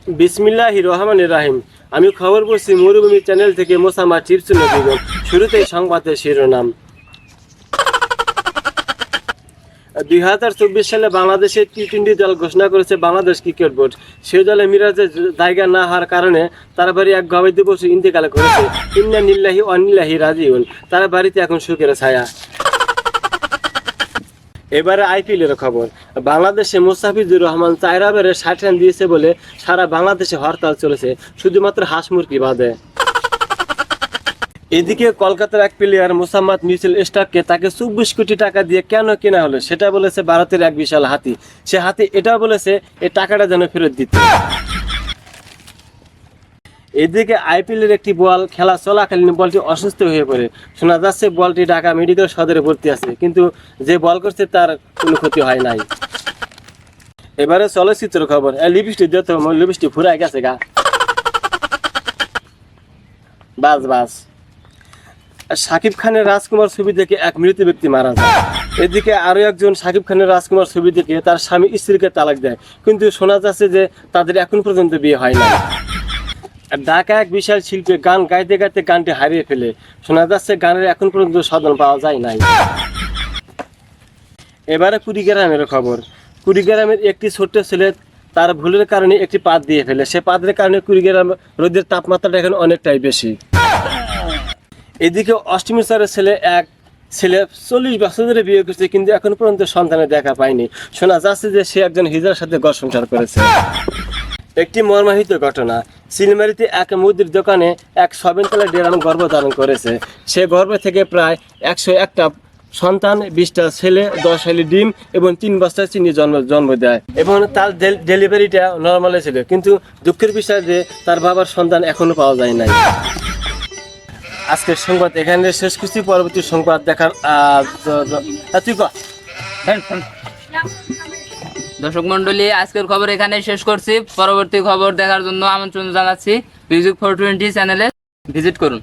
বিসমিল্লাহির রহমানির রহিম। আমি খবর পড়ছি মরুভূমি চ্যানেল থেকে মোসাম্মদ চিপসুন বেগম। শুরুতেই সংবাদের শিরোনাম। 2024 সালে বাংলাদেশের টি-20 দল ঘোষণা করেছে বাংলাদেশ ক্রিকেট বোর্ড। সেই দলে মিরাজের জায়গা না হওয়ার কারণে তার বাড়ি এক গবাদি পশু ইন্তেকাল করেছে। ইন্না লিল্লাহি ওয়া ইন্না ইলাইহি রাজিউন। তার বাড়িতে এখন সুখের ছায়া। এবারে আইপিএলের খবর। বাংলাদেশে মুস্তাফিজুর রহমান 4 ওভারে 60 রান দিয়েছে বলে সারা বাংলাদেশে হরতাল চলেছে, শুধুমাত্র হাঁস মুরগি বাদে। এদিকে কলকাতার এক প্লেয়ার মোসাম্মদ মিচেল স্টার্ককে তাকে 24 কোটি টাকা দিয়ে কেন কেনা হলো সেটা বলেছে ভারতের এক বিশাল হাতি। সে হাতি এটাও বলেছে এই টাকাটা যেন ফেরত দিতে। এদিকে আইপিএলের একটি বল খেলা চলাকালীন বলটি অসুস্থ হয়ে পড়ে। শোনা যাচ্ছে বলটি ঢাকা মেডিকেল সদরে ভর্তি আছে, কিন্তু যে বল করছে তার কোনো ক্ষতি হয় নাই। এবারে চলচ্চিত্র খবর। লিপস্টিক দিতে লিপস্টিক ফুরাই গেছে গা। বাস বাস। শাকিব খানের রাজকুমার ছবি দেখে এক মৃত ব্যক্তি মারা যায়। এদিকে আরো একজন শাকিব খানের রাজকুমার ছবি দেখে তার স্বামী স্ত্রীকে তালাক দেয়, কিন্তু শোনা যাচ্ছে যে তাদের এখন পর্যন্ত বিয়ে হয় না। ঢাকা এক বিশাল শিল্পী গান গাইতে গাইতে গানটি হারিয়ে ফেলে। শোনা যাচ্ছে গানের এখন পর্যন্ত সদন পাওয়া যায় নাই। এবারে কুড়িগ্রামের খবর। কুড়িগ্রামের একটি ছোট্ট ছেলে তার ভুলের কারণে একটি পাত দিয়ে ফেলে। সে পাতের কারণে কুড়িগ্রাম রোদের তাপমাত্রাটা এখন অনেকটাই বেশি। এদিকে অষ্টমীচারের এক ছেলে 40 বছর ধরে বিয়ে করছে, কিন্তু এখন পর্যন্ত সন্তানের দেখা পায়নি। শোনা যাচ্ছে যে সে একজন হিজড়ার সাথে ঘর সংসার করেছে। একটি মর্মাহিত ঘটনা। সিলমারিতে এক মুদির দোকানে এক 7 তলা ডেরাম গর্ভধারণ করেছে। সে গর্ভ থেকে প্রায় 101টা সন্তান, 20টা ছেলে, 10 হালি ডিম এবং 3 বস্তা চিনি জন্ম দেয়, এবং তার ডেলিভারিটা নর্মালে ছিল। কিন্তু দুঃখের বিষয় যে তার বাবার সন্তান এখনো পাওয়া যায় নাই। আজকের সংবাদ এখানে শেষ করছি। পরবর্তী সংবাদ দেখার দর্শক মন্ডলী, আজকের খবর এখানে শেষ করছি। পরবর্তী খবর দেখার জন্য আমন্ত্রণ জানাচ্ছি। মিউজিক 420 চ্যানেলে ভিজিট করুন।